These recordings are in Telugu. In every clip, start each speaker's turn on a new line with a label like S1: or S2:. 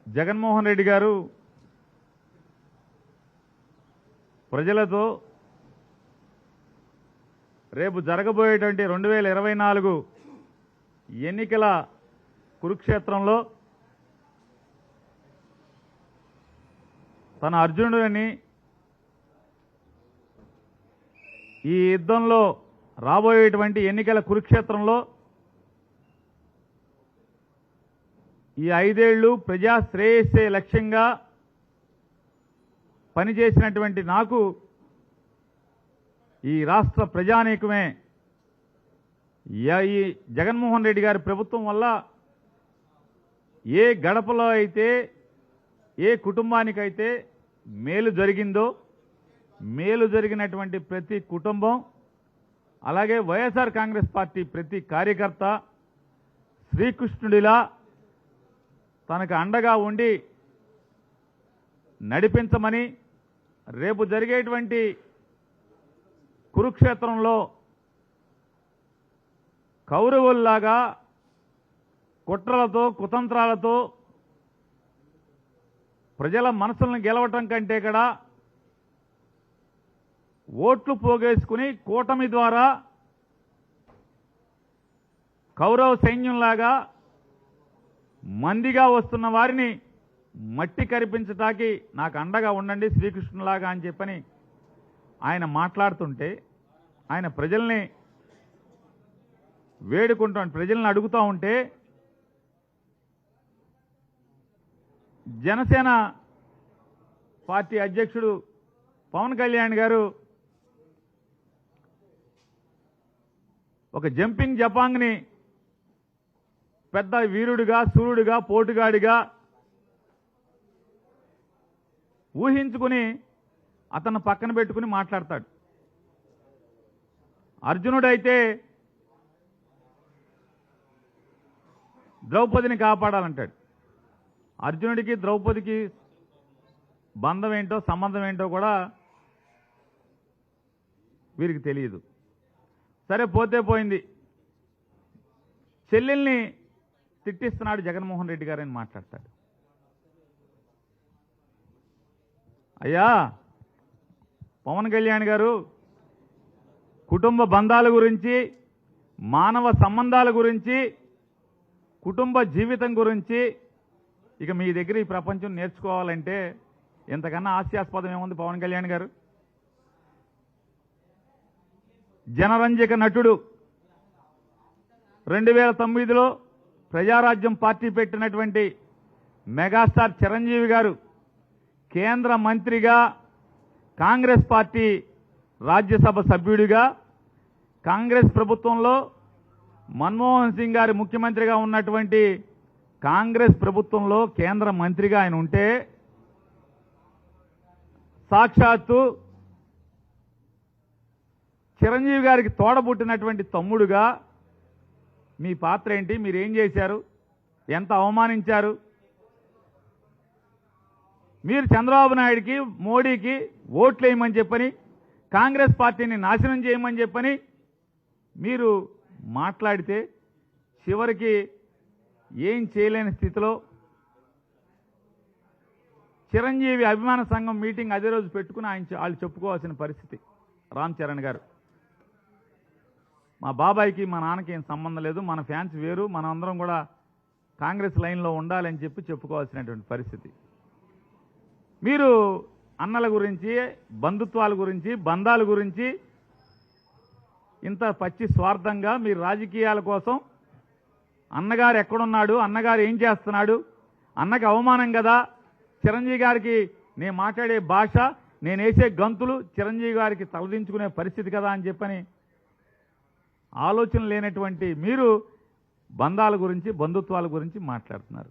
S1: జగన్మోహన్ రెడ్డి గారు ప్రజలతో రేపు జరగబోయేటువంటి 2024 ఎన్నికల కురుక్షేత్రంలో తన అర్జునుడిని ఈ యుద్ధంలో రాబోయేటువంటి ఎన్నికల కురుక్షేత్రంలో ఈ 5 ఏళ్లు ప్రజా శ్రేయస్సే లక్ష్యంగా పనిచేసినటువంటి నాకు ఈ రాష్ట్ర ప్రజానీకమే ఈ జగన్మోహన్ రెడ్డి గారి ప్రభుత్వం వల్ల ఏ గడపలో అయితే ఏ కుటుంబానికైతే మేలు జరిగిందో మేలు జరిగినటువంటి ప్రతి కుటుంబం అలాగే వైఎస్ఆర్ కాంగ్రెస్ పార్టీ ప్రతి కార్యకర్త శ్రీకృష్ణుడిలా తనకు అండగా ఉండి నడిపించమని రేపు జరిగేటువంటి కురుక్షేత్రంలో కౌరవుల్లాగా కుట్రలతో కుతంత్రాలతో ప్రజల మనసులను గెలవటం కంటే కూడా ఓట్లు పోగేసుకుని కూటమి ద్వారా కౌరవ సైన్యంలాగా మందిగా వస్తున్న వారిని మట్టి కరిపించటానికి నాకు అండగా ఉండండి శ్రీకృష్ణులాగా అని చెప్పని ఆయన మాట్లాడుతుంటే ఆయన ప్రజల్ని ప్రజల్ని అడుగుతూ ఉంటే జనసేన పార్టీ అధ్యక్షుడు పవన్ కళ్యాణ్ గారు ఒక జంపింగ్ జపాంగ్ని పెద్ద వీరుడిగా సూర్యుడిగా పోటుగాడిగా ఊహించుకుని అతను పక్కన పెట్టుకుని మాట్లాడతాడు. అర్జునుడైతే ద్రౌపదిని కాపాడాలంటాడు. అర్జునుడికి ద్రౌపదికి బంధం ఏంటో సంబంధం ఏంటో కూడా వీరికి తెలియదు. సరే పోతే పోయింది. చెల్లెల్ని తిట్టిస్తున్నాడు జగన్మోహన్ రెడ్డి గారని మాట్లాడతాడు. అయ్యా పవన్ కళ్యాణ్ గారు కుటుంబ బంధాల గురించి మానవ సంబంధాల గురించి కుటుంబ జీవితం గురించి ఇక మీ దగ్గర ఈ ప్రపంచం నేర్చుకోవాలంటే ఎంతకన్నా హాస్యాస్పదం ఏముంది పవన్ కళ్యాణ్ గారు? జనరంజక నటుడు 2009లో ప్రజారాజ్యం పార్టీ పెట్టినటువంటి మెగాస్టార్ చిరంజీవి గారు కేంద్ర మంత్రిగా కాంగ్రెస్ పార్టీ రాజ్యసభ సభ్యుడిగా కాంగ్రెస్ ప్రభుత్వంలో మన్మోహన్ సింగ్ గారి ముఖ్యమంత్రిగా ఉన్నటువంటి కాంగ్రెస్ ప్రభుత్వంలో కేంద్ర మంత్రిగా ఆయన ఉంటే సాక్షాత్తు చిరంజీవి గారికి తోడబుట్టినటువంటి తమ్ముడుగా మీ పాత్ర ఏంటి? మీరేం చేశారు? ఎంత అవమానించారు? మీరు చంద్రబాబు నాయుడికి మోడీకి ఓట్లు వేయమని చెప్పని కాంగ్రెస్ పార్టీని నాశనం చేయమని చెప్పని మీరు మాట్లాడితే చివరికి ఏం చేయలేని స్థితిలో చిరంజీవి అభిమాన సంఘం మీటింగ్ అదే రోజు పెట్టుకుని వాళ్ళు చెప్పుకోవాల్సిన పరిస్థితి. రామ్ చరణ్ గారు, మా బాబాయికి మా నాన్నకి ఏం సంబంధం లేదు, మన ఫ్యాన్స్ వేరు, మన అందరం కూడా కాంగ్రెస్ లైన్లో ఉండాలని చెప్పి చెప్పుకోవాల్సినటువంటి పరిస్థితి. మీరు అన్నల గురించి బంధుత్వాల గురించి బంధాల గురించి ఇంత పచ్చి స్వార్థంగా మీరు రాజకీయాల కోసం అన్నగారు ఎక్కడున్నాడు, అన్నగారు ఏం చేస్తున్నాడు, అన్నకి అవమానం కదా, చిరంజీవి గారికి నేను మాట్లాడే భాష నేను వేసే గంతులు చిరంజీవి గారికి తలదించుకునే పరిస్థితి కదా అని చెప్పని ఆలోచన లేనటువంటి మీరు బంధాల గురించి బంధుత్వాల గురించి మాట్లాడుతున్నారు.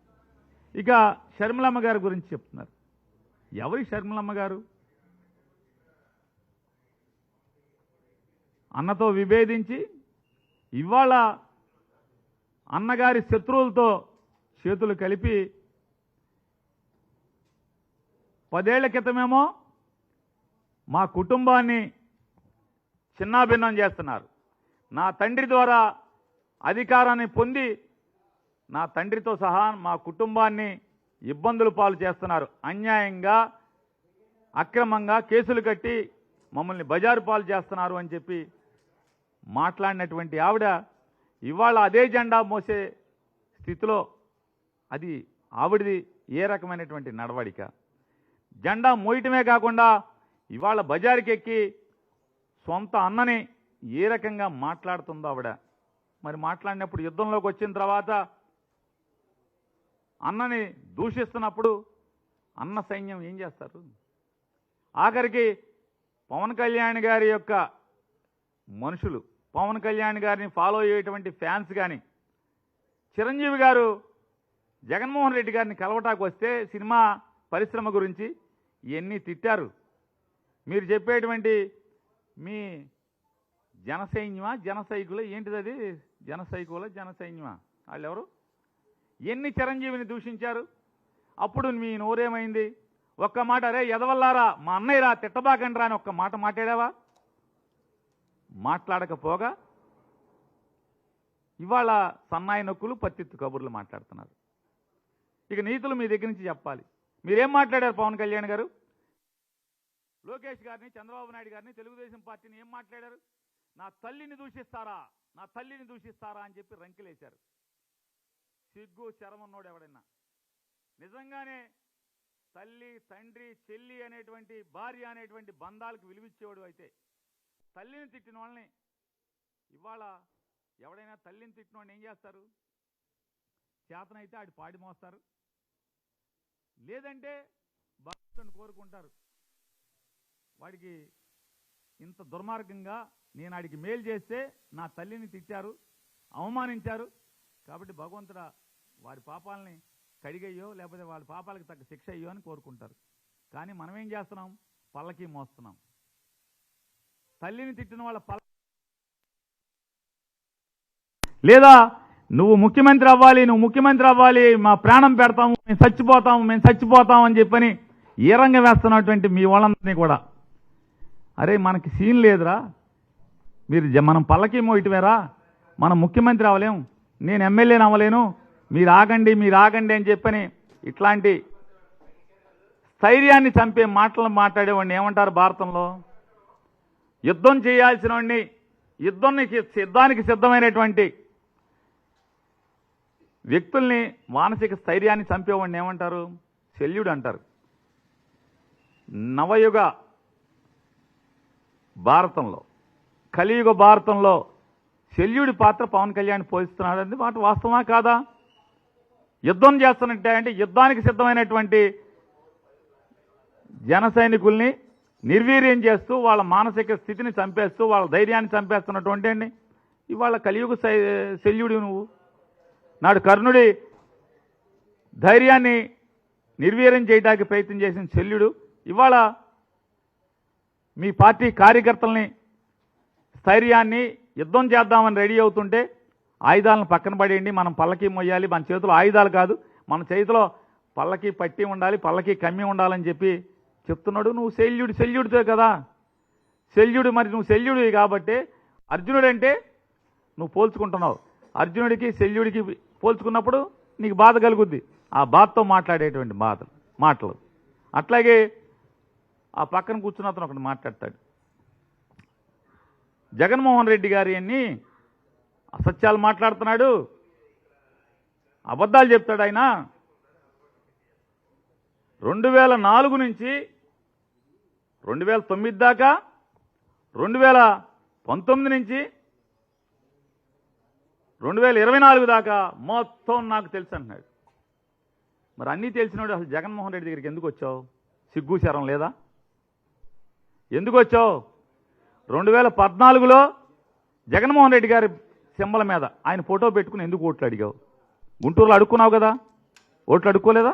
S1: ఇక షర్మిలమ్మ గారి గురించి చెప్తున్నారు. ఎవరి షర్మిలమ్మ గారు? అన్నతో విభేదించి ఇవాళ అన్నగారి శత్రువులతో చేతులు కలిపి 10 ఏళ్ల క్రితమేమో మా కుటుంబాన్ని చిన్నాభిన్నం చేస్తున్నారు, నా తండ్రి ద్వారా అధికారాన్ని పొంది నా తండ్రితో సహా మా కుటుంబాన్ని ఇబ్బందులు పాలు చేస్తున్నారు. అన్యాయంగా అక్రమంగా కేసులు కట్టి మమ్మల్ని బజారు పాలు చేస్తున్నారు అని చెప్పి మాట్లాడినటువంటి ఆవిడ ఇవాళ అదే జెండా మోసే స్థితిలో అది ఆవిడది ఏ రకమైనటువంటి నడవడిక? జెండా మోయటమే కాకుండా ఇవాళ బజారుకి ఎక్కి సొంత అన్నని ఏ రకంగా మాట్లాడుతుందో ఆవిడ. మరి మాట్లాడినప్పుడు యుద్ధంలోకి వచ్చిన తర్వాత అన్నని దూషిస్తున్నప్పుడు అన్న సైన్యం ఏం చేస్తారు? ఆఖరికి పవన్ కళ్యాణ్ గారి యొక్క మనుషులు, పవన్ కళ్యాణ్ గారిని ఫాలో అయ్యేటువంటి ఫ్యాన్స్ కానీ చిరంజీవి గారు జగన్మోహన్ రెడ్డి గారిని కలవటానికి వస్తే సినిమా పరిశ్రమ గురించి ఇవన్నీ తిట్టారు. మీరు చెప్పేటువంటి మీ జనసైన్యమా జనసైకులు ఏంటిది? అది జనసైకుల జనసైన్యమా? వాళ్ళు ఎవరు? ఎన్ని చిరంజీవిని దూషించారు? అప్పుడు మీ నోరేమైంది? ఒక్క మాట అరే ఎదవల్లారా మా అన్నయ్యరా తిట్టబాకండ్రా అని ఒక్క మాట మాట్లాడావా? మాట్లాడకపోగా ఇవాళ సన్నాయి నొక్కులు పత్తిత్తు కబుర్లు మాట్లాడుతున్నారు. ఇక నీతులు మీ దగ్గర నుంచి చెప్పాలి. మీరేం మాట్లాడారు? పవన్ కళ్యాణ్ గారు లోకేష్ గారిని, చంద్రబాబు నాయుడు గారిని, తెలుగుదేశం పార్టీని ఏం మాట్లాడారు? నా తల్లిని దూషిస్తారా, నా తల్లిని దూషిస్తారా అని చెప్పి రంకెలేశారు. సిగ్గు శరమన్నోడు ఎవడన్నా నిజంగానే తల్లి, తండ్రి, చెల్లి అనేటువంటి భార్య అనేటువంటి బంధాలకు విలువిచ్చేవాడు అయితే తల్లిని తిట్టిన వాళ్ళని ఇవాళ ఎవడైనా తల్లిని తిట్టిన వాడిని ఏం చేస్తారు? చేతనైతే ఆడి పాడి మోస్తారు, లేదంటే భక్తుని కోరుకుంటారు. వాడికి ఇంత దుర్మార్గంగా నేను ఆడికి మేలు చేస్తే నా తల్లిని తిట్టారు, అవమానించారు కాబట్టి భగవంతుడా వారి పాపాలని కడిగయ్యో లేకపోతే వాళ్ళ పాపాలకు తగ్గ శిక్ష అయ్యో అని కోరుకుంటారు. కానీ మనం ఏం చేస్తున్నాం? పల్లకి మోస్తున్నాం. తల్లిని తిట్టిన వాళ్ళ లేదా నువ్వు ముఖ్యమంత్రి అవ్వాలి, నువ్వు ముఖ్యమంత్రి అవ్వాలి, మా ప్రాణం పెడతాము, మేము చచ్చిపోతాం అని చెప్పని ఏ రంగం వేస్తున్నటువంటి మీ వాళ్ళందరినీ కూడా అరే మనకి సీన్ లేదురా, మీరు మనం పల్లకి మోయటమేరా, మనం ముఖ్యమంత్రి అవ్వలేము, నేను ఎమ్మెల్యేని అవ్వలేను, మీరు ఆగండి అని చెప్పని ఇట్లాంటి స్థైర్యాన్ని చంపే మాటలు మాట్లాడేవాడిని ఏమంటారు భారతంలో? యుద్ధం చేయాల్సిన వాడిని, యుద్ధానికి సిద్ధమైనటువంటి వ్యక్తుల్ని మానసిక స్థైర్యాన్ని చంపేవాడిని ఏమంటారు? శల్యుడు అంటారు. నవయుగ భారతంలో, కలియుగ భారతంలో శల్యుడి పాత్ర పవన్ కళ్యాణ్ పోషిస్తున్నాడు. అది మాట వాస్తవమా కాదా? యుద్ధం చేస్తున్నట్టే అంటే యుద్ధానికి సిద్ధమైనటువంటి జన సైనికుల్ని నిర్వీర్యం చేస్తూ వాళ్ళ మానసిక స్థితిని చంపేస్తూ వాళ్ళ ధైర్యాన్ని చంపేస్తున్నటువంటి అండి ఇవాళ కలియుగ శల్యుడు నువ్వు. నాడు కర్ణుడి ధైర్యాన్ని నిర్వీర్యం చేయడానికి ప్రయత్నం చేసిన శల్యుడు ఇవాళ మీ పార్టీ కార్యకర్తల్ని స్థైర్యాన్ని యుద్ధం చేద్దామని రెడీ అవుతుంటే ఆయుధాలను పక్కన పడేయండి, మనం పల్లకి మొయ్యాలి, మన చేతిలో ఆయుధాలు కాదు, మన చేతిలో పల్లకి పట్టి ఉండాలి, పల్లకి కమ్మి ఉండాలని చెప్పి చెప్తున్నాడు. నువ్వు శల్యుడితో కదా శల్యుడు. మరి నువ్వు శల్యుడివి కాబట్టి అర్జునుడు అంటే నువ్వు పోల్చుకుంటున్నావు. అర్జునుడికి శల్యుడికి పోల్చుకున్నప్పుడు నీకు బాధ కలుగుద్ది. ఆ బాధతో మాట్లాడేటువంటి మాటలు. అట్లాగే ఆ పక్కన కూర్చున్న అతను ఒకటి మాట్లాడతాడు. జగన్మోహన్ రెడ్డి గారి అన్ని అసత్యాలు మాట్లాడుతున్నాడు, అబద్ధాలు చెప్తాడు. ఆయన 2004 నుంచి 2009 దాకా 2019 నుంచి 2024 దాకా మొత్తం నాకు తెలుసు అంటున్నాడు. మరి అన్నీ తెలిసినాడు అసలు జగన్మోహన్ రెడ్డి దగ్గరికి ఎందుకు వచ్చావు? సిగ్గు శరం లేదా? ఎందుకు వచ్చావు? 2014లో జగన్మోహన్ రెడ్డి గారి సింబల్ మీద ఆయన ఫోటో పెట్టుకుని ఎందుకు ఓట్లు అడిగావు? గుంటూరులో అడుక్కున్నావు కదా, ఓట్లు అడుక్కోలేదా?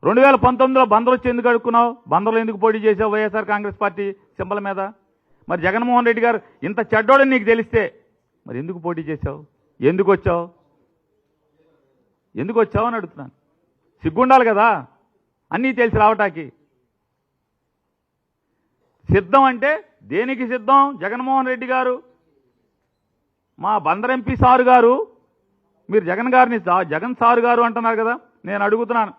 S1: 2019లో బందర్ వచ్చి ఎందుకు అడుక్కున్నావు? బందర్లో ఎందుకు పోటీ చేసావు వైఎస్ఆర్ కాంగ్రెస్ పార్టీ సింబల్ మీద? మరి జగన్మోహన్ రెడ్డి గారు ఇంత చెడ్డోడని నీకు తెలిస్తే మరి ఎందుకు పోటీ చేశావు? ఎందుకు వచ్చావు అని అడుగుతున్నాను. సిగ్గుండాలి కదా అన్నీ తెలిసి రావటానికి. సిద్ధం అంటే దేనికి సిద్ధం? జగన్మోహన్ రెడ్డి గారు మా బందర్ ఎంపీ సారు గారు, మీరు జగన్ సారు గారు అంటున్నారు కదా, నేను అడుగుతున్నాను,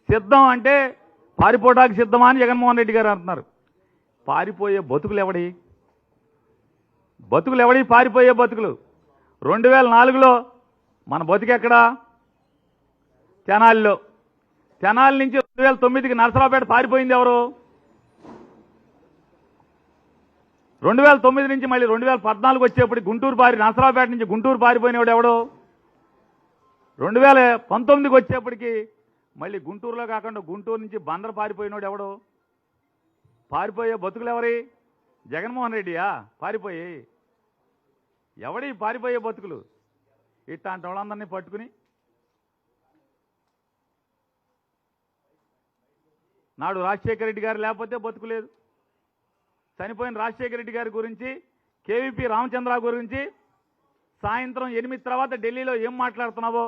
S1: సిద్ధం అంటే పారిపోవడానికి సిద్ధమా అని జగన్మోహన్ రెడ్డి గారు అంటున్నారు. పారిపోయే బతుకులు ఎవడి? పారిపోయే బతుకులు? 2004లో మన బతుకెక్కడా? తెనాలిలో. తెనాలి నుంచి 2009కి నరసరావుపేట పారిపోయింది ఎవరు? 2009 నుంచి మళ్ళీ 2014 వచ్చేప్పటికి నరసరావుపేట నుంచి గుంటూరు పారిపోయినవాడు ఎవడు? 2019కి వచ్చేప్పటికి మళ్ళీ గుంటూరులో కాకుండా గుంటూరు నుంచి బందరు పారిపోయినోడు ఎవడు? పారిపోయే బతుకులు ఎవరి? జగన్మోహన్ రెడ్డియా పారిపోయి? ఎవడి పారిపోయే బతుకులు? ఇట్లాంటి వాళ్ళందరినీ పట్టుకుని నాడు రాజశేఖర రెడ్డి గారు లేకపోతే బతుకులేదు. చనిపోయిన రాజశేఖర రెడ్డి గారి గురించి, కేవీపీ రామచంద్రరావు గురించి సాయంత్రం 8 తర్వాత ఢిల్లీలో ఏం మాట్లాడుతున్నావో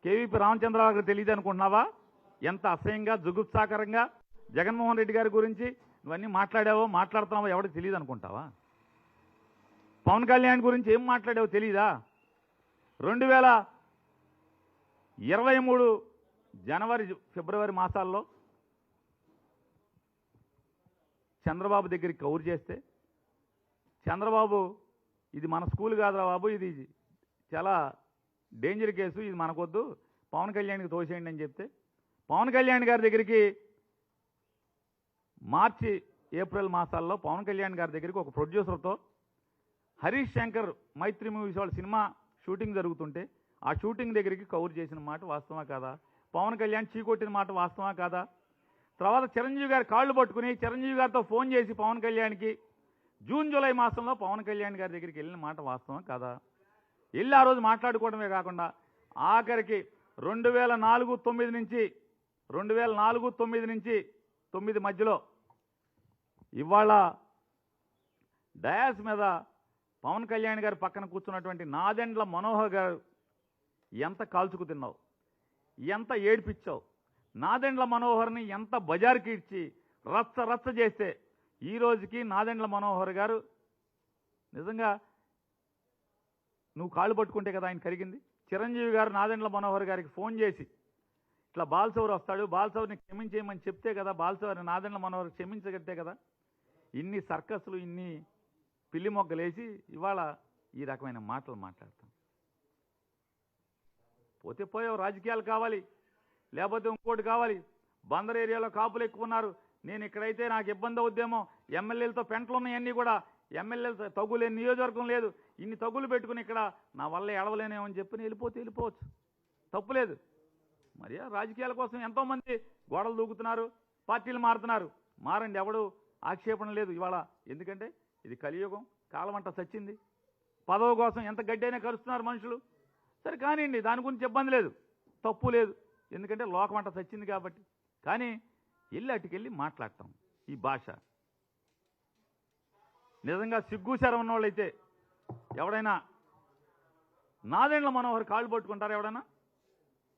S1: కేవీపీ రామచంద్రరావు గారికి తెలియదు అనుకుంటున్నావా? ఎంత అసహ్యంగా, జుగుప్సాకరంగా జగన్మోహన్ రెడ్డి గారి గురించి ఇవన్నీ మాట్లాడుతున్నావో ఎవరికి తెలియదు అనుకుంటావా? పవన్ కళ్యాణ్ గురించి ఏం మాట్లాడావో తెలీదా? 2023 జనవరి ఫిబ్రవరి మాసాల్లో చంద్రబాబు దగ్గరికి కౌరు చేస్తే చంద్రబాబు, ఇది మన స్కూల్ కాదురా బాబు, ఇది చాలా డేంజర్ కేసు, ఇది మనకొద్దు, పవన్ కళ్యాణ్కి తోసేయండి అని చెప్తే పవన్ కళ్యాణ్ గారి దగ్గరికి మార్చి ఏప్రిల్ మాసాల్లో పవన్ కళ్యాణ్ గారి దగ్గరికి ఒక ప్రొడ్యూసర్తో హరీష్ శంకర్ మైత్రి మూవీస్ వాళ్ళ సినిమా షూటింగ్ జరుగుతుంటే ఆ షూటింగ్ దగ్గరికి కౌరు చేసిన మాట వాస్తవా కాదా? పవన్ కళ్యాణ్ చీకొట్టిన మాట వాస్తవా కాదా? తర్వాత చిరంజీవి గారి కాళ్ళు పట్టుకుని చిరంజీవి గారితో ఫోన్ చేసి పవన్ కళ్యాణ్కి జూన్ జూలై మాసంలో పవన్ కళ్యాణ్ గారి దగ్గరికి వెళ్ళిన మాట వాస్తవా కాదా? వెళ్ళి ఆ రోజు మాట్లాడుకోవడమే కాకుండా ఆఖరికి 2004-9 నుంచి 9 మధ్యలో ఇవాళ డయాస్ మీద పవన్ కళ్యాణ్ గారి పక్కన కూర్చున్నటువంటి నాదెండ్ల మనోహర్ గారు ఎంత కాల్చుకు తిన్నావు, ఎంత ఏడిపించావు, నాదెండ్ల మనోహర్ని ఎంత బజార్కి ఇచ్చి రచ్చ చేస్తే ఈ రోజుకి నాదెండ్ల మనోహర్ గారు నిజంగా నువ్వు కాళ్ళు పట్టుకుంటే కదా ఆయన కరిగింది. చిరంజీవి గారు నాదెండ్ల మనోహర్ గారికి ఫోన్ చేసి ఇట్లా బాలసౌర్ వస్తాడు, బాలసౌర్ని క్షమించేయమని చెప్తే కదా బాలసౌర్ని నాదెండ్ల మనోహర్ క్షమించగట్టే కదా. ఇన్ని సర్కస్లు, ఇన్ని పిల్లి మొగ్గలేసి ఇవాళ ఈ రకమైన మాటలు మాట్లాడతాం. పోతే పోయావు, రాజకీయాలు కావాలి, లేకపోతే ఇంకోటి కావాలి. బందర్ ఏరియాలో కాపులు ఎక్కువ ఉన్నారు, నేను ఇక్కడైతే నాకు ఇబ్బంది అవుద్దేమో, ఎమ్మెల్యేలతో పెంటలు ఉన్నాయన్నీ కూడా, ఎమ్మెల్యేలతో తగులేని నియోజకవర్గం లేదు, ఇన్ని తగులు పెట్టుకుని ఇక్కడ నా వల్ల ఎడవలేనేమని చెప్పి వెళ్ళిపోవచ్చు, తప్పులేదు. మరి రాజకీయాల కోసం ఎంతోమంది గోడలు దూకుతున్నారు, పార్టీలు మారుతున్నారు, మారండి, ఎవడు ఆక్షేపణ లేదు ఇవాళ. ఎందుకంటే ఇది కలియుగం, కాలమంట చచ్చింది, పదవి కోసం ఎంత గడ్డైనా కరుస్తున్నారు మనుషులు. సరే కానివ్వండి, దాని గురించి ఇబ్బంది లేదు, తప్పు లేదు, ఎందుకంటే లోకమంట చచ్చింది కాబట్టి. కానీ అటుకెళ్ళి మాట్లాడతాం ఈ భాష. నిజంగా సిగ్గు శరం ఉన్నవాళ్ళైతే ఎవడైనా నాదెండ్ల మనోహర్ కాళ్ళు పట్టుకుంటారు ఎవడైనా?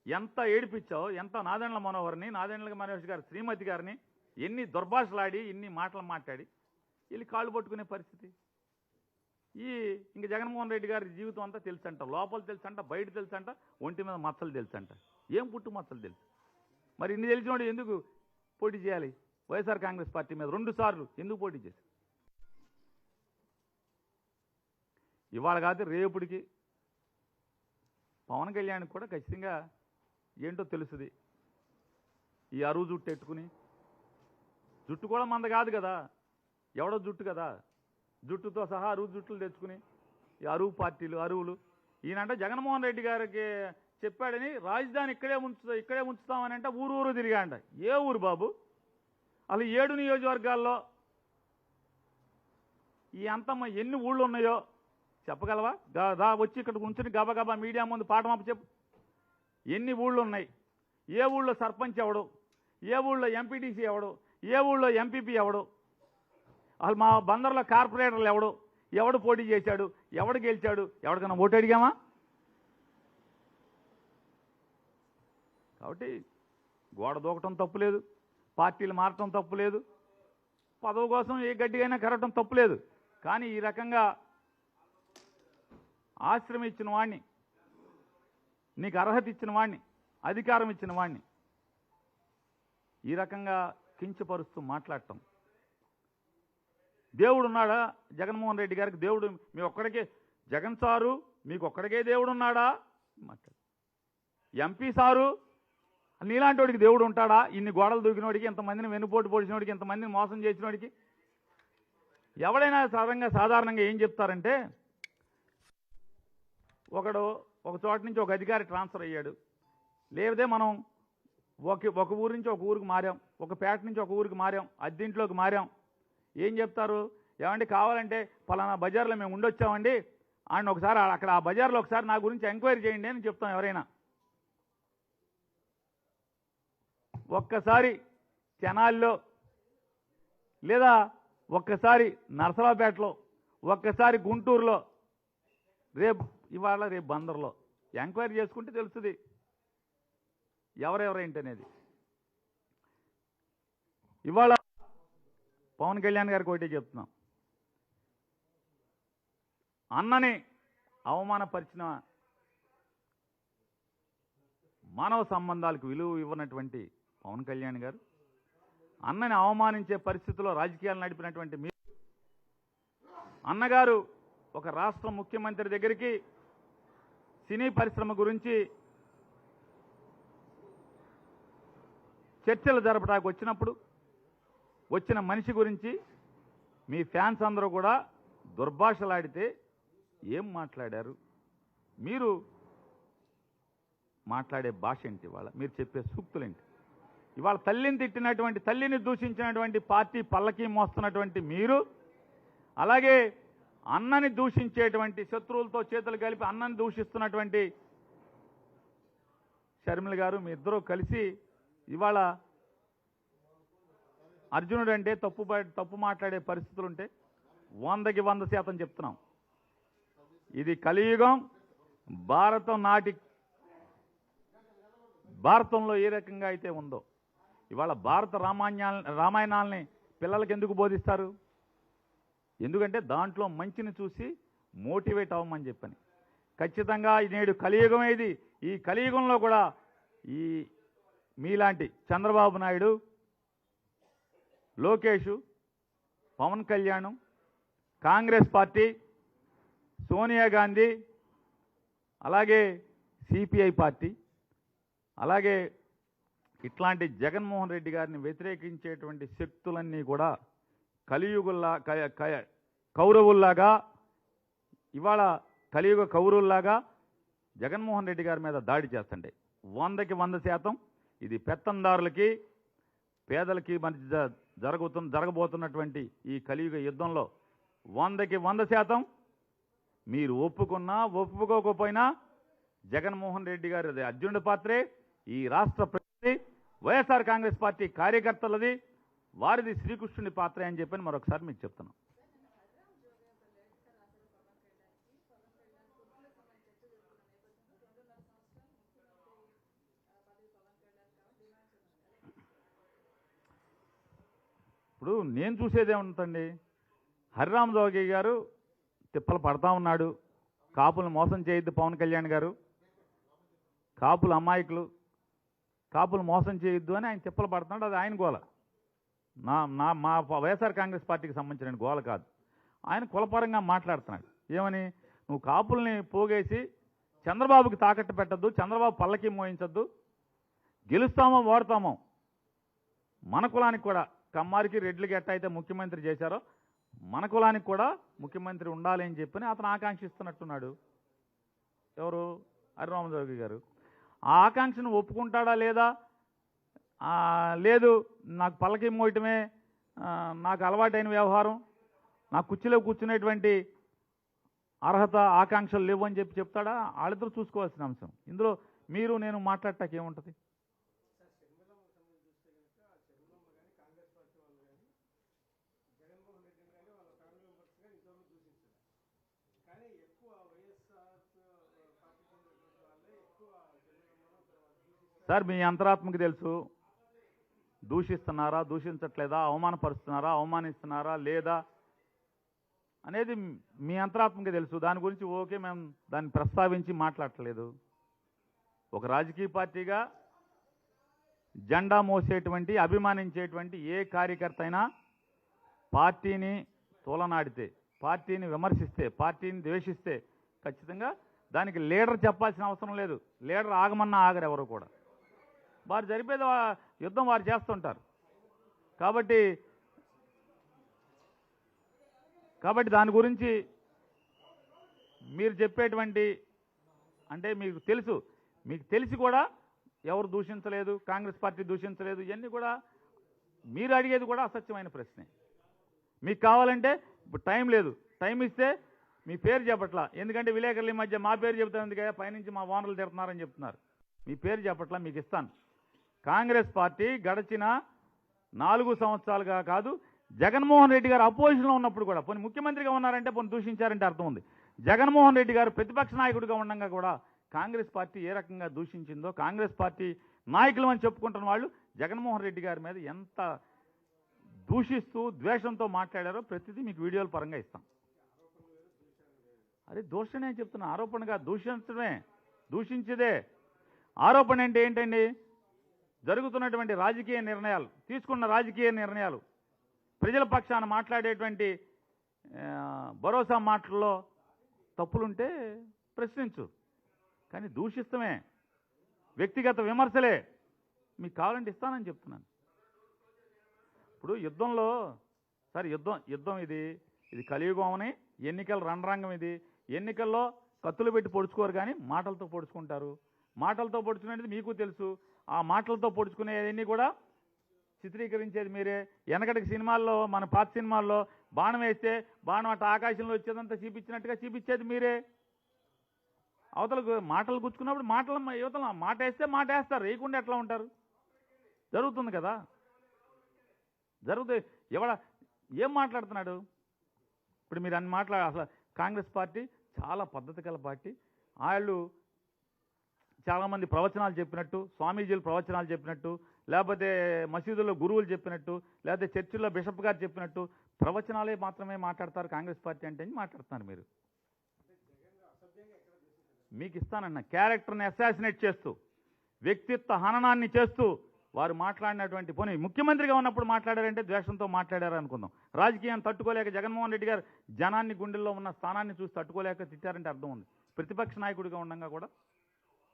S1: ఎంత ఏడిపించావు, ఎంత నాదెండ్ల మనోహర్ని, నాదెండ్ల మనోహర్ గారి శ్రీమతి గారిని ఎన్ని దుర్భాషలాడి, ఎన్ని మాటలు మాట్లాడి వెళ్ళి కాళ్ళు పట్టుకునే పరిస్థితి. ఇంక జగన్మోహన్ రెడ్డి గారి జీవితం అంతా తెలుసంట, లోపల తెలుసంట, బయట తెలుసంట, ఒంటి మీద మచ్చలు తెలుసంట, ఏం పుట్టు మచ్చలు తెలుసు. మరి ఇన్ని తెలిసినోడు ఎందుకు పోటీ చేయాలి? వైఎస్ఆర్ కాంగ్రెస్ పార్టీ మీద 2 సార్లు ఎందుకు పోటీ చేశారు? ఇవాళ కాదు రేపుడికి పవన్ కళ్యాణ్కి కూడా ఖచ్చితంగా ఏంటో తెలుస్తుంది. ఈ అరువు జుట్టు ఎట్టుకుని, జుట్టు కూడా మంద కాదు కదా, ఎవడో జుట్టు కదా, జుట్టుతో సహా అరువు జుట్టులు తెచ్చుకుని ఈ అరువు పార్టీలు, అరువులు. ఈయనంటే జగన్మోహన్ రెడ్డి గారికి చెప్పాడని రాజధాని ఇక్కడే ఉంచుతామని అంటే ఊరు తిరిగాంట. ఏ ఊరు బాబు? అసలు 7 నియోజకవర్గాల్లో ఈ అంతమ్మ ఎన్ని ఊళ్ళు ఉన్నాయో చెప్పగలవా? వచ్చి ఇక్కడ ఉంచుని గబగబా మీడియా ముందు పాఠమాప చెప్పు. ఎన్ని ఊళ్ళు ఉన్నాయి, ఏ ఊళ్ళో సర్పంచ్ ఎవడు, ఏ ఊళ్ళో ఎంపీటీసీ ఎవడు, ఏ ఊళ్ళో ఎంపీపీ ఎవడు, అసలు మా బందర్లో కార్పొరేటర్లు ఎవడు పోటీ చేశాడు, ఎవడు గెలిచాడు, ఎవరికైనా ఓటు అడిగామా? కాబట్టి గోడ దూకటం తప్పులేదు, పార్టీలు మారటం తప్పులేదు, పదవి కోసం ఏ గడ్డిగైనా కరగటం తప్పులేదు. కానీ ఈ రకంగా ఆశ్రమం ఇచ్చిన వాడిని నీకు అర్హత ఇచ్చిన వాడిని, అధికారం ఇచ్చిన వాడిని ఈ రకంగా కించపరుస్తూ మాట్లాడటం. దేవుడు ఉన్నాడా జగన్మోహన్ రెడ్డి గారికి? దేవుడు మీ ఒక్కడికే, జగన్ సారు మీకు ఒక్కడికే దేవుడు ఉన్నాడా మాట్లాడు. ఎంపీ సారు నీలాంటి వాడికి దేవుడు ఉంటాడా? ఇన్ని గోడలు దూకినోడికి, ఇంతమందిని వెన్నుపోటు పొడిచినోడికి, ఇంతమందిని మోసం చేసినోడికి ఎవడైనా సాధారణంగా ఏం చెప్తారంటే, ఒకడు ఒక చోట నుంచి ఒక అధికారి ట్రాన్స్ఫర్ అయ్యాడు, లేదే మనం ఒక ఊరు నుంచి ఒక ఊరికి మారాం, ఒక పేట నుంచి ఒక ఊరికి మారాం, అద్దెంట్లోకి మారాం. ఏం చెప్తారు? ఏమండి కావాలంటే పలానా బజార్లో మేము ఉండొచ్చామండి, ఆయన ఒకసారి అక్కడ ఆ బజార్లో ఒకసారి నా గురించి ఎంక్వైరీ చేయండి అని చెప్తాం ఎవరైనా. ఒక్కసారి తెనాలిలో, లేదా ఒక్కసారి నరసరావుపేటలో, ఒక్కసారి గుంటూరులో, ఇవాళ రేపు బందర్లో ఎంక్వైరీ చేసుకుంటే తెలుస్తుంది ఎవరెవరేంటనేది. ఇవాళ పవన్ కళ్యాణ్ గారికి ఒకటే చెప్తున్నాం, అన్నని అవమానపరిచిన, మానవ సంబంధాలకు విలువ ఇవ్వనటువంటి పవన్ కళ్యాణ్ గారు, అన్నని అవమానించే పరిస్థితుల్లో రాజకీయాలు నడిపినటువంటి మీరు, అన్నగారు ఒక రాష్ట్ర ముఖ్యమంత్రి దగ్గరికి సినీ పరిశ్రమ గురించి చర్చలు జరపడానికి వచ్చినప్పుడు వచ్చిన మనిషి గురించి మీ ఫ్యాన్స్ అందరూ కూడా దుర్భాషలాడితే ఏం మాట్లాడారు? మీరు మాట్లాడే భాష ఏంటి? ఇవాళ మీరు చెప్పే సూక్తులేంటి? ఇవాళ తల్లిని తిట్టినటువంటి, తల్లిని దూషించినటువంటి పార్టీ పల్లకి మోస్తున్నటువంటి మీరు, అలాగే అన్నని దూషించేటువంటి, శత్రువులతో చేతులు కలిపి అన్నని దూషిస్తున్నటువంటి షర్మిల గారు, మీ ఇద్దరూ కలిసి ఇవాళ అర్జునుడు అంటే తప్పు మాట్లాడే పరిస్థితులుంటే 100కి 100% చెప్తున్నాం. ఇది కలియుగం. భారతంలో ఏ రకంగా అయితే ఉందో, ఇవాళ భారత రామాయణాలని పిల్లలకి ఎందుకు బోధిస్తారు? ఎందుకంటే దాంట్లో మంచిని చూసి మోటివేట్ అవ్వమని చెప్పని. ఖచ్చితంగా నేడు కలియుగం ఏది, ఈ కలియుగంలో కూడా ఈ మీలాంటి చంద్రబాబు నాయుడు, లోకేష్, పవన్ కళ్యాణ్, కాంగ్రెస్ పార్టీ, సోనియా గాంధీ, అలాగే సిపిఐ పార్టీ, అలాగే ఇట్లాంటి జగన్మోహన్ రెడ్డి గారిని వ్యతిరేకించేటువంటి శక్తులన్నీ కూడా కౌరవుల్లాగా, ఇవాళ కలియుగ కౌరవుల్లాగా జగన్మోహన్ రెడ్డి గారి మీద దాడి చేస్తుండే. 100కి 100% ఇది పెత్తందారులకి పేదలకి మధ్య జరగబోతున్నటువంటి ఈ కలియుగ యుద్ధంలో 100కి 100% మీరు ఒప్పుకున్నా ఒప్పుకోకపోయినా జగన్మోహన్ రెడ్డి గారి అర్జునుడి పాత్రే, ఈ రాష్ట్ర ప్రజలది, వైఎస్ఆర్ కాంగ్రెస్ పార్టీ కార్యకర్తలది, వారిది శ్రీకృష్ణుని పాత్రే అని చెప్పని మరొకసారి మీకు చెప్తున్నాం. ఇప్పుడు నేను చూసేదే ఉంటుందండి, హరిరామ జోగి గారు తిప్పలు పడతా ఉన్నాడు, కాపులను మోసం చేయొద్దు పవన్ కళ్యాణ్ గారు, కాపులు అమాయకులు, కాపులు మోసం చేయొద్దు అని ఆయన తిప్పలు పడుతున్నాడు. అది ఆయన గోల, మా వైఎస్ఆర్ కాంగ్రెస్ పార్టీకి సంబంధించిన గోల కాదు. ఆయన కులపరంగా మాట్లాడుతున్నాడు. ఏమని? నువ్వు కాపుల్ని పోగేసి చంద్రబాబుకి తాకట్టు పెట్టద్దు, చంద్రబాబు పల్లకి మోయించద్దు, గెలుస్తామో ఓడతామో మన కులానికి కూడా, కమ్మారికి రెడ్లకి ఎట్ట అయితే ముఖ్యమంత్రి చేశారో మన కులానికి కూడా ముఖ్యమంత్రి ఉండాలి అని చెప్పని అతను ఆకాంక్షిస్తున్నట్టున్నాడు. ఎవరు? హరిరామజోగి గారు. ఆ ఆకాంక్షను ఒప్పుకుంటాడా లేదా? లేదు, నాకు పల్లకి మోయటమే నాకు అలవాటైన వ్యవహారం, నా కుర్చీలో కూర్చునేటువంటి అర్హత, ఆకాంక్షలు లేవు అని చెప్తాడా? వాళ్ళిద్దరూ చూసుకోవాల్సిన అంశం. ఇందులో మీరు నేను మాట్లాడటానికి ఏముంటుంది? సార్, మీ అంతరాత్మకి తెలుసు, దూషిస్తున్నారా, దూషించట్లేదా, అవమానపరుస్తున్నారా, అవమానిస్తున్నారా లేదా అనేది మీ అంతరాత్మకి తెలుసు. దాని గురించి ఓకే, మేము దాన్ని ప్రస్తావించి మాట్లాడట్లేదు. ఒక రాజకీయ పార్టీగా జెండా మోసేటువంటి అభిమానించేటువంటి ఏ కార్యకర్త అయినా పార్టీని తోలనాడితే, పార్టీని విమర్శిస్తే, పార్టీని ద్వేషిస్తే ఖచ్చితంగా దానికి లీడర్ చెప్పాల్సిన అవసరం లేదు. లీడర్ ఆగమన్నా ఆగరు ఎవరు కూడా. వారు జరిపేది యుద్ధం వారు చేస్తుంటారు. కాబట్టి దాని గురించి మీరు చెప్పేటువంటి అంటే మీకు తెలిసి కూడా ఎవరు దూషించలేదు, కాంగ్రెస్ పార్టీ దూషించలేదు. ఇవన్నీ కూడా మీరు అడిగేది కూడా అసత్యమైన ప్రశ్నే. మీకు కావాలంటే ఇప్పుడు టైం లేదు, టైం ఇస్తే మీ పేరు చెప్పట్లా. ఎందుకంటే విలేకరుల మధ్య మా పేరు చెబుతాను ఎందుకయ్యా, పైనుంచి మా ఓనర్లు తిడుతున్నారని చెప్తున్నారు. మీ పేరు చెప్పట్లా, మీకు ఇస్తాను. కాంగ్రెస్ పార్టీ గడిచిన 4 సంవత్సరాలుగా కాదు, జగన్మోహన్ రెడ్డి గారు అపోజిషన్లో ఉన్నప్పుడు కూడా, పోనీ ముఖ్యమంత్రిగా ఉన్నారంటే పోనీ దూషించారంటే అర్థం ఉంది. జగన్మోహన్ రెడ్డి గారు ప్రతిపక్ష నాయకుడిగా ఉండగా కూడా కాంగ్రెస్ పార్టీ ఏ రకంగా దూషించిందో, కాంగ్రెస్ పార్టీ నాయకులు అని చెప్పుకుంటున్న వాళ్ళు జగన్మోహన్ రెడ్డి గారి మీద ఎంత దూషిస్తూ ద్వేషంతో మాట్లాడారో ప్రతిదీ మీకు వీడియోల పరంగా ఇస్తాం. అదే దూషణ అని చెప్తున్నా, ఆరోపణగా దూషించడమే, దూషించేదే. ఆరోపణ అంటే ఏంటండి? జరుగుతున్నటువంటి రాజకీయ నిర్ణయాలు, తీసుకున్న రాజకీయ నిర్ణయాలు, ప్రజల పక్షాన మాట్లాడేటువంటి భరోసా మాటల్లో తప్పులుంటే ప్రశ్నించు, కానీ దూషిస్తమే, వ్యక్తిగత విమర్శలే. మీకు కావాలంటే ఇస్తానని చెప్తున్నాను. ఇప్పుడు యుద్ధంలో సార్ యుద్ధం ఇది కలియుగం అని, ఎన్నికల రణరంగం ఇది. ఎన్నికల్లో కత్తులు పెట్టి పొడుచుకోరు కానీ మాటలతో పొడుచుకుంటారు. మాటలతో పొడుచుకునేది మీకు తెలుసు. ఆ మాటలతో పొడుచుకునేవన్నీ కూడా చిత్రీకరించేది మీరే. వెనకటికి సినిమాల్లో, మన పాత సినిమాల్లో బాణం వేస్తే బాణం అట్ట ఆకాశంలో వచ్చేదంతా చూపించినట్టుగా చూపించేది మీరే. అవతలకు మాటలు గుచ్చుకున్నప్పుడు యువతల మాట వేస్తే మాట వేస్తారు, వేయకుండా ఎట్లా ఉంటారు? జరుగుతుంది కదా, జరుగుతుంది. ఏం మాట్లాడుతున్నాడు ఇప్పుడు? మీరు అన్ని అసలు కాంగ్రెస్ పార్టీ చాలా పద్ధతి గల పార్టీ. వాళ్ళు చాలామంది ప్రవచనాలు చెప్పినట్టు, స్వామీజీలు ప్రవచనాలు చెప్పినట్టు, లేకపోతే మసీదుల్లో గురువులు చెప్పినట్టు, లేకపోతే చర్చిల్లో బిషప్ గారు చెప్పినట్టు ప్రవచనాలే మాత్రమే మాట్లాడతారు కాంగ్రెస్ పార్టీ అంటే మాట్లాడుతున్నారు మీరు. మీకు ఇస్తానన్న క్యారెక్టర్ని అసాసినేట్ చేస్తూ, వ్యక్తిత్వ హననాన్ని చేస్తూ వారు మాట్లాడినటువంటి, పోనీ ముఖ్యమంత్రిగా ఉన్నప్పుడు మాట్లాడారంటే ద్వేషంతో మాట్లాడారు అనుకుందాం. రాజకీయాన్ని తట్టుకోలేక జగన్మోహన్ రెడ్డి గారు జనాన్ని గుండెల్లో ఉన్న స్థానాన్ని చూసి తట్టుకోలేక తిట్టారంటే అర్థం ఉంది. ప్రతిపక్ష నాయకుడిగా ఉండగా కూడా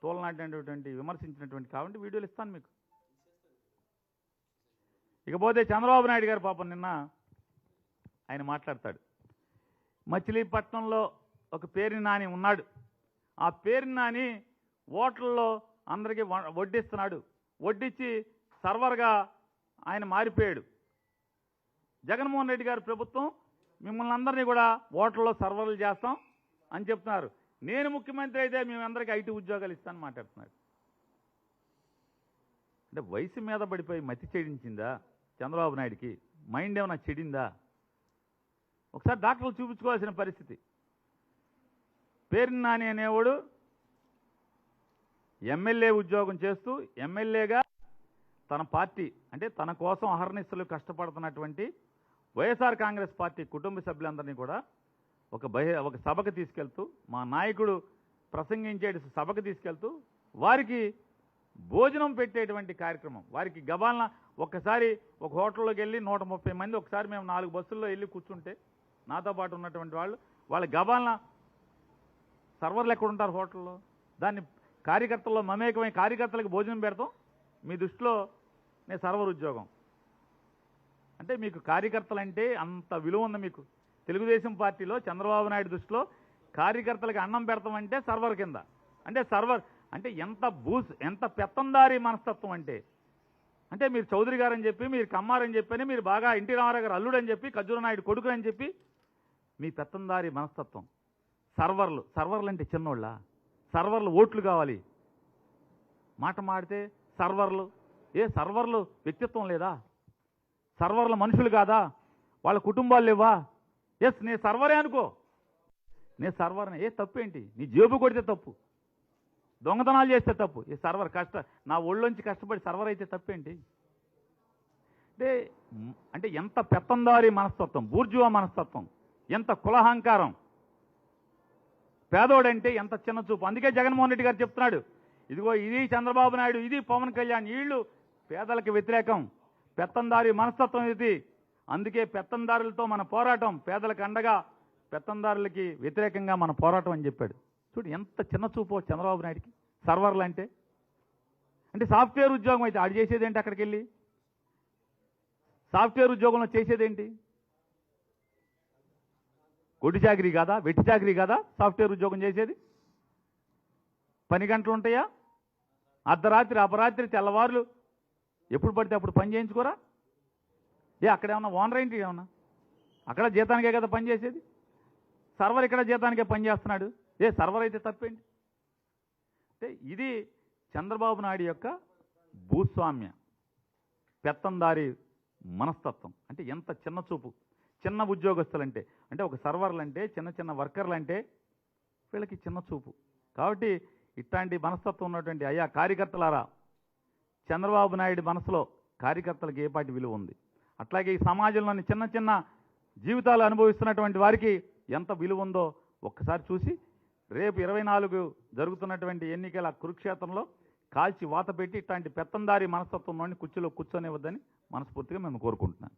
S1: తోలనాటినటువంటి, విమర్శించినటువంటి కాబట్టి వీడియోలు ఇస్తాను మీకు. ఇకపోతే చంద్రబాబు నాయుడు గారు పాపం నిన్న ఆయన మాట్లాడతాడు. మచిలీపట్నంలో ఒక పేరుని నాని ఉన్నాడు. ఆ పేరుని నాని ఓట్లలో అందరికీ వడ్డిస్తున్నాడు. వడ్డించి సర్వర్గా ఆయన మారిపోయాడు. జగన్మోహన్ రెడ్డి గారి ప్రభుత్వం మిమ్మల్ని అందరినీ కూడా ఓట్లలో సర్వర్లు చేస్తాం అని చెప్తున్నారు. నేను ముఖ్యమంత్రి అయితే మేమందరికీ ఐటీ ఉద్యోగాలు ఇస్తానని మాట్లాడుతున్నారు. అంటే వయసు మీద పడిపోయి మతి చెడించిందా చంద్రబాబు నాయుడికి? మైండ్ ఏమైనా చెడిందా? ఒకసారి డాక్టర్లు చూపించుకోవాల్సిన పరిస్థితి. పేరుని నాని అనేవాడు ఎమ్మెల్యే ఉద్యోగం చేస్తూ ఎమ్మెల్యేగా తన పార్టీ అంటే తన కోసం అహర్నిశలు కష్టపడుతున్నటువంటి వైఎస్ఆర్ కాంగ్రెస్ పార్టీ కుటుంబ సభ్యులందరినీ కూడా ఒక సభకు తీసుకెళ్తూ, మా నాయకుడు ప్రసంగించే సభకు తీసుకెళ్తూ వారికి భోజనం పెట్టేటువంటి కార్యక్రమం. వారికి గబాలన ఒక్కసారి ఒక హోటల్లోకి వెళ్ళి 130 మంది ఒకసారి మేము 4 బస్సుల్లో వెళ్ళి కూర్చుంటే నాతో పాటు ఉన్నటువంటి వాళ్ళ గబాలన సర్వర్లు ఎక్కడ ఉంటారు హోటల్లో? దాన్ని కార్యకర్తల్లో మమేకమై కార్యకర్తలకు భోజనం పెడతాం. మీ దృష్టిలో నేను సర్వర్ ఉద్యోగం అంటే మీకు కార్యకర్తలంటే అంత విలువ ఉంది మీకు. తెలుగుదేశం పార్టీలో చంద్రబాబు నాయుడు దృష్టిలో కార్యకర్తలకు అన్నం పెడతామంటే సర్వర్ కింద. అంటే సర్వర్ అంటే ఎంత పెత్తందారీ మనస్తత్వం అంటే మీరు చౌదరి గారు అని చెప్పి, మీరు కమ్మారని చెప్పని, మీరు బాగా ఎన్టీ రామారావు గారు అల్లుడు అని చెప్పి, ఖర్జూర నాయుడు కొడుకు అని చెప్పి మీ పెత్తందారీ మనస్తత్వం. సర్వర్లు అంటే చిన్నోళ్ళ? సర్వర్లు ఓట్లు కావాలి, మాట మాడితే సర్వర్లు. సర్వర్లు వ్యక్తిత్వం లేదా? సర్వర్లు మనుషులు కాదా? వాళ్ళ కుటుంబాలు లేవా? నేను సర్వరే అనుకో, నేను సర్వర్నే. తప్పేంటి? నీ జేబు కొడితే తప్పు, దొంగతనాలు చేస్తే తప్పు. సర్వర్ నా ఒళ్ళోంచి కష్టపడి సర్వర్ అయితే తప్పేంటి? అంటే ఎంత పెత్తందారీ మనస్తత్వం, బూర్జువా మనస్తత్వం, ఎంత కులహంకారం, పేదోడంటే ఎంత చిన్న చూపు. అందుకే జగన్మోహన్ రెడ్డి గారు చెప్తున్నాడు, ఇదిగో ఇది చంద్రబాబు నాయుడు, ఇది పవన్ కళ్యాణ్, వీళ్ళు పేదలకు వ్యతిరేకం, పెత్తందారి మనస్తత్వం ఇది. అందుకే పెత్తందారులతో మన పోరాటం, పేదలకు అండగా పెత్తందారులకి వ్యతిరేకంగా మన పోరాటం అని చెప్పాడు. చూడు ఎంత చిన్న చూపో చంద్రబాబు నాయుడికి. సర్వర్లు అంటే సాఫ్ట్వేర్ ఉద్యోగం అయితే ఆడు చేసేదేంటి? అక్కడికి వెళ్ళి సాఫ్ట్వేర్ ఉద్యోగంలో చేసేదేంటి? కొట్టి చాకరీ కాదా, వెట్టి చాకరీ కాదా సాఫ్ట్వేర్ ఉద్యోగం చేసేది? పని గంటలు ఉంటాయా? అర్ధరాత్రి అపరాత్రి తెల్లవారులు ఎప్పుడు పడితే అప్పుడు పని చేయించుకోరా? అక్కడ ఏమన్నా ఓనర్ ఏంటి? ఏమన్నా అక్కడ జీతానికే కదా పని చేసేది? సర్వర్ ఇక్కడ జీతానికే పని చేస్తున్నాడు. సర్వర్ అయితే తప్పేంటి? అంటే ఇది చంద్రబాబు నాయుడు యొక్క భూస్వామ్య పెత్తందారి మనస్తత్వం. అంటే ఎంత చిన్న చూపు. చిన్న ఉద్యోగస్తులంటే, అంటే ఒక సర్వర్లంటే, చిన్న చిన్న వర్కర్లంటే వీళ్ళకి చిన్న చూపు. కాబట్టి ఇట్లాంటి మనస్తత్వం ఉన్నటువంటి అయ్యా కార్యకర్తలారా, చంద్రబాబు నాయుడు మనసులో కార్యకర్తలకు ఏ పాటి విలువ ఉంది, అట్లాగే ఈ సమాజంలోని చిన్న చిన్న జీవితాలు అనుభవిస్తున్నటువంటి వారికి ఎంత విలువ ఉందో ఒక్కసారి చూసి రేపు 24 జరుగుతున్నటువంటి ఎన్నికల కురుక్షేత్రంలో కాల్చి వాత పెట్టి ఇట్లాంటి పెత్తందారి మనస్తత్వంలోని కుర్చీలో కూర్చొనివ్వద్దని మనస్ఫూర్తిగా మేము కోరుకుంటున్నాను.